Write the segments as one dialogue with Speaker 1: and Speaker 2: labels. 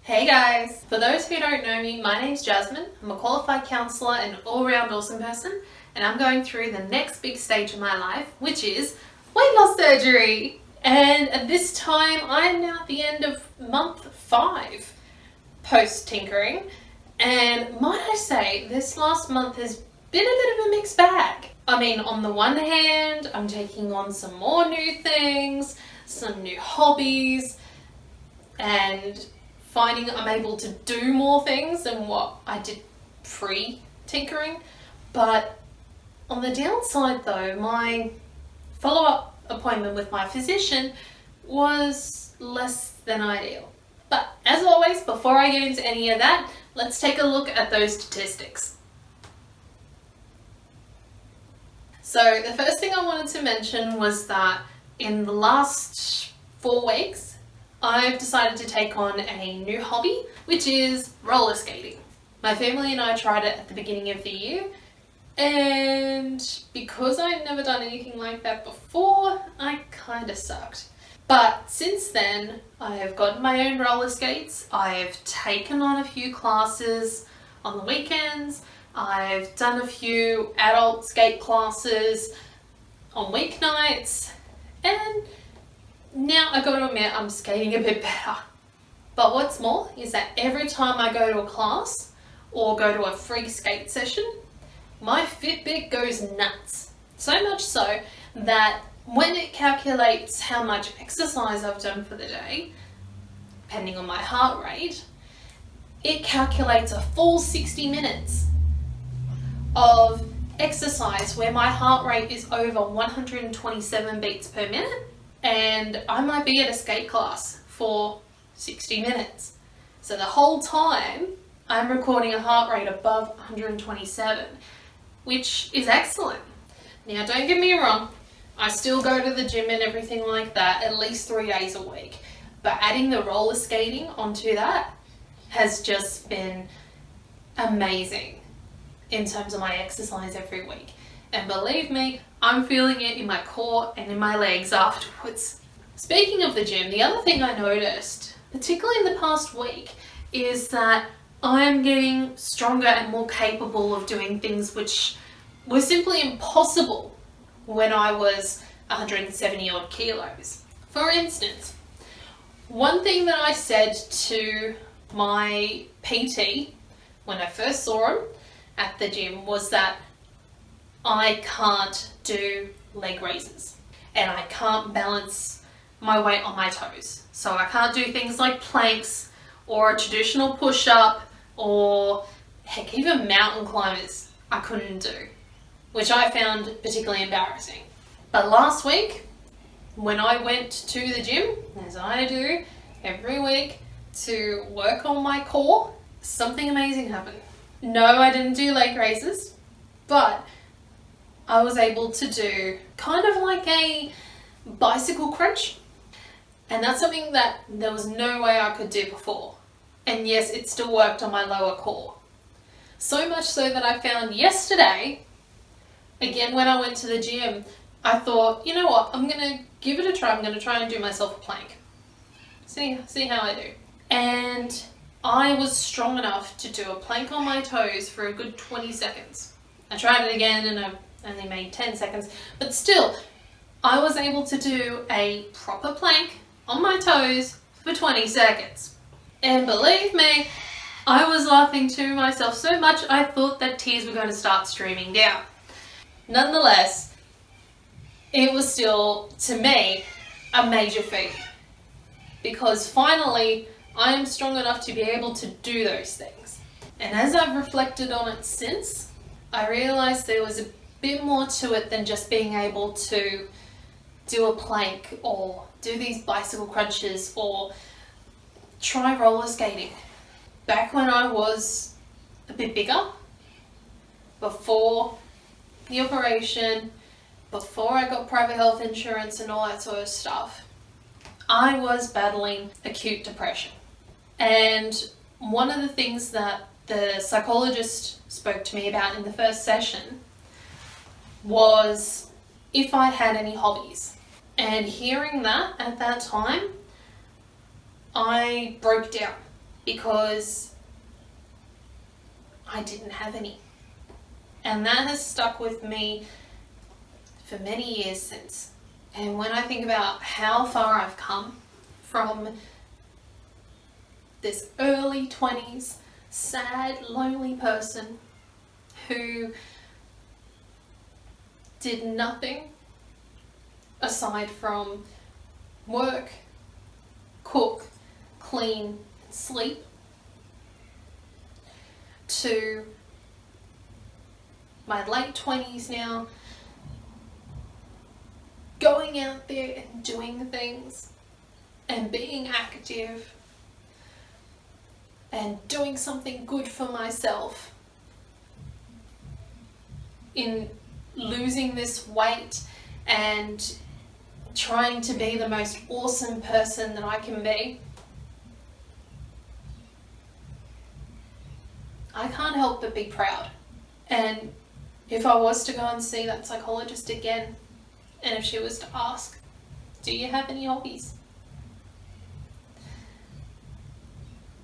Speaker 1: Hey guys! For those who don't know me, my name's Jasmine. I'm a qualified counsellor and all-round awesome person, and I'm going through the next big stage of my life, which is weight loss surgery. And at this time, I'm now at the end of month 5 post-tinkering, and might I say, this last month has been a bit of a mixed bag. I mean, on the one hand, I'm taking on some more new things, some new hobbies, and finding I'm able to do more things than what I did pre-tinkering. But on the downside though, my follow-up appointment with my physician was less than ideal. But as always, before I get into any of that, let's take a look at those statistics. So the first thing I wanted to mention was that in the last 4 weeks, I've decided to take on a new hobby, which is roller skating. My family and I tried it at the beginning of the year, and because I've never done anything like that before, I kind of sucked. But since then, I have gotten my own roller skates, I've taken on a few classes on the weekends, I've done a few adult skate classes on weeknights, and now I got to admit I'm skating a bit better. But what's more is that every time I go to a class or go to a free skate session, my Fitbit goes nuts. So much so that when it calculates how much exercise I've done for the day, depending on my heart rate, it calculates a full 60 minutes of exercise where my heart rate is over 127 beats per minute. And I might be at a skate class for 60 minutes. So the whole time I'm recording a heart rate above 127, which is excellent. Now don't get me wrong, I still go to the gym and everything like that at least 3 days a week. But adding the roller skating onto that has just been amazing in terms of my exercise every week. And believe me, I'm feeling it in my core and in my legs afterwards. Speaking of the gym, the other thing I noticed, particularly in the past week, is that I'm getting stronger and more capable of doing things which were simply impossible when I was 170 odd kilos. For instance, one thing that I said to my PT when I first saw him at the gym was that I can't do leg raises and I can't balance my weight on my toes. So I can't do things like planks or a traditional push-up or heck, even mountain climbers I couldn't do, which I found particularly embarrassing. But last week, when I went to the gym, as I do every week, to work on my core, something amazing happened. No, I didn't do leg raises, but I was able to do kind of like a bicycle crunch, and that's something that there was no way I could do before. And yes, it still worked on my lower core. So much so that I found yesterday, again when I went to the gym, I thought, you know what, I'm going to give it a try. I'm going to try and do myself a plank. See how I do. And I was strong enough to do a plank on my toes for a good 20 seconds. I tried it again and I only made 10 seconds, but still, I was able to do a proper plank on my toes for 20 seconds. And believe me, I was laughing to myself so much I thought that tears were going to start streaming down. Nonetheless, it was still, to me, a major feat. Because finally, I am strong enough to be able to do those things. And as I've reflected on it since, I realized there was a bit more to it than just being able to do a plank or do these bicycle crunches or try roller skating. Back when I was a bit bigger, before the operation, before I got private health insurance and all that sort of stuff, I was battling acute depression. And one of the things that the psychologist spoke to me about in the first session was if I had any hobbies. And hearing that at that time, I broke down. because I didn't have any. And that has stuck with me for many years since. And when I think about how far I've come from this early 20s, sad, lonely person who did nothing aside from work, cook, clean, sleep, to my late 20s now, going out there and doing things and being active and doing something good for myself, in losing this weight and trying to be the most awesome person that I can be. I can't help but be proud. And if I was to go and see that psychologist again, and if she was to ask, do you have any hobbies?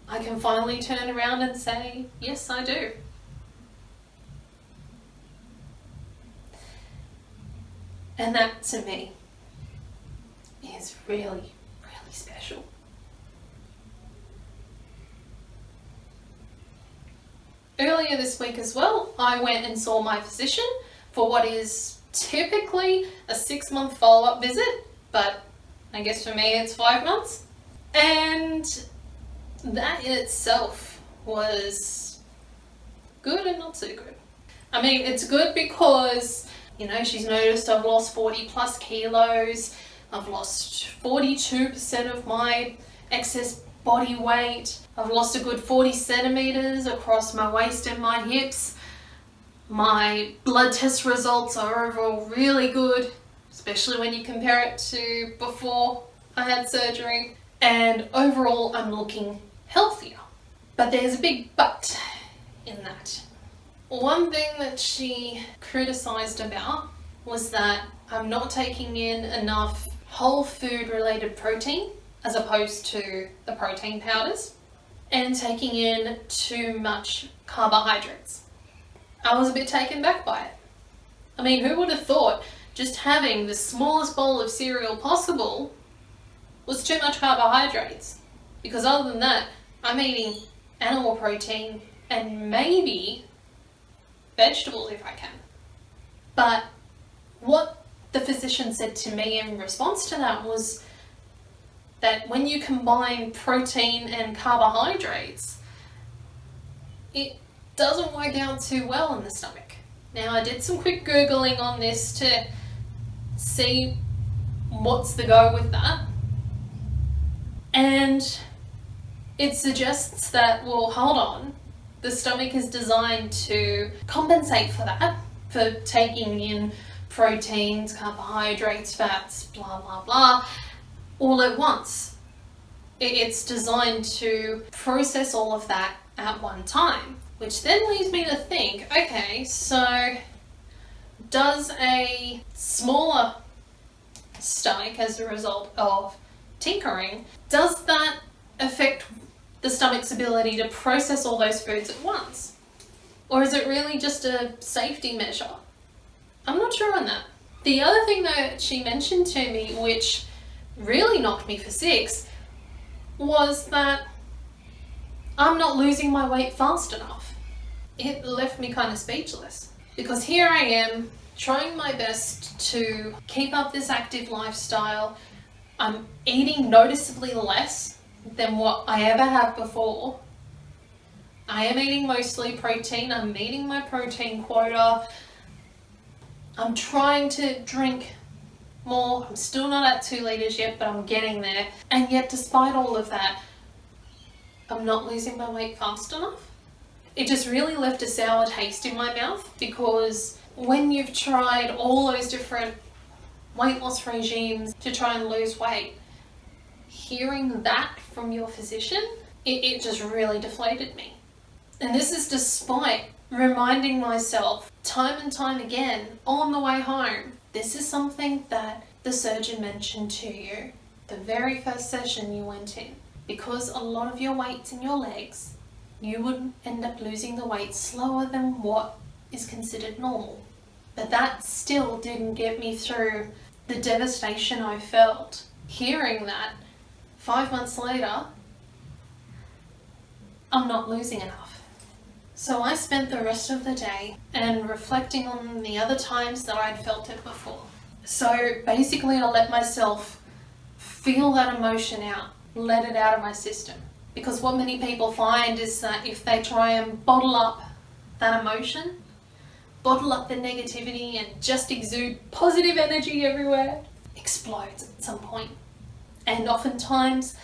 Speaker 1: I can finally turn around and say, yes, I do. And that, to me, is really, really special. Earlier this week as well, I went and saw my physician for what is typically a 6-month follow-up visit, but I guess for me it's 5 months. And that in itself was good and not so good. I mean, it's good because, you know, she's noticed I've lost 40 plus kilos, I've lost 42% of my excess body weight, I've lost a good 40 centimeters across my waist and my hips. My blood test results are overall really good, especially when you compare it to before I had surgery. And overall, I'm looking healthier. But there's a big but in that. One thing that she criticized about was that I'm not taking in enough whole food related protein as opposed to the protein powders, and taking in too much carbohydrates. I was a bit taken back by it. I mean, who would have thought just having the smallest bowl of cereal possible was too much carbohydrates? Because other than that, I'm eating animal protein and maybe vegetables if I can. But what the physician said to me in response to that was that when you combine protein and carbohydrates, it doesn't work out too well in the stomach. Now, I did some quick Googling on this to see what's the go with that. And it suggests that, well, hold on, the stomach is designed to compensate for that, for taking in proteins, carbohydrates, fats, blah, blah, blah, all at once. It's designed to process all of that at one time, which then leads me to think, okay, so does a smaller stomach as a result of tinkering, does that affect the stomach's ability to process all those foods at once? Or is it really just a safety measure? I'm not sure on that. The other thing that she mentioned to me, which really knocked me for six, was that I'm not losing my weight fast enough. It left me kind of speechless, because here I am trying my best to keep up this active lifestyle. I'm eating noticeably less than what I ever have before. I am eating mostly protein. I'm meeting my protein quota. I'm trying to drink more. I'm still not at 2 liters yet, but I'm getting there. And yet, despite all of that, I'm not losing my weight fast enough. It just really left a sour taste in my mouth, because when you've tried all those different weight loss regimes to try and lose weight, hearing that from your physician, it just really deflated me. And this is despite reminding myself time and time again on the way home, this is something that the surgeon mentioned to you the very first session you went in, because a lot of your weight's in your legs, you would end up losing the weight slower than what is considered normal. But that still didn't get me through the devastation I felt hearing that 5 months later, I'm not losing enough. So I spent the rest of the day and reflecting on the other times that I'd felt it before. So basically I let myself feel that emotion out, let it out of my system. Because what many people find is that if they try and bottle up that emotion, bottle up the negativity and just exude positive energy everywhere, explodes at some point. And oftentimes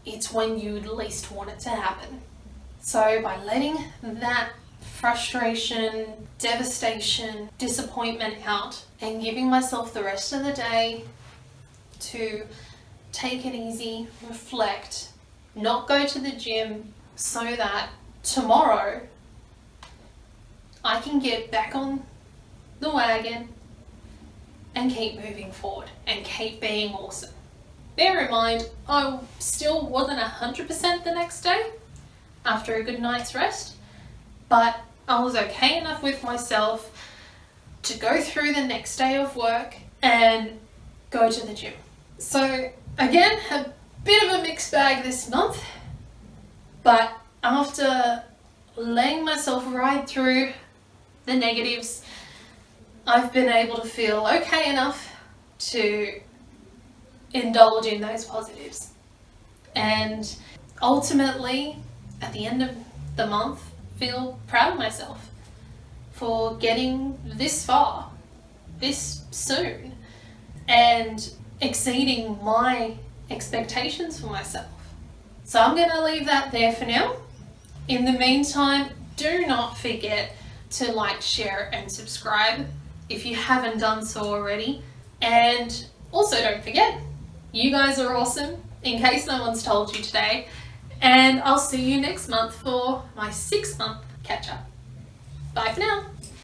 Speaker 1: it's when you least want it to happen. So by letting that frustration, devastation, disappointment out and giving myself the rest of the day to take it easy, reflect, not go to the gym, so that tomorrow I can get back on the wagon and keep moving forward and keep being awesome. Bear in mind, I still wasn't 100% the next day after a good night's rest, but I was okay enough with myself to go through the next day of work and go to the gym. So again, a bit of a mixed bag this month, but after letting myself ride through the negatives, I've been able to feel okay enough to indulge in those positives. And ultimately, at the end of the month, feel proud of myself for getting this far, this soon, and exceeding my expectations for myself. So I'm going to leave that there for now. In the meantime, do not forget to like, share and subscribe if you haven't done so already. And also don't forget, you guys are awesome, in case no one's told you today. And I'll see you next month for my 6-month catch up. Bye for now.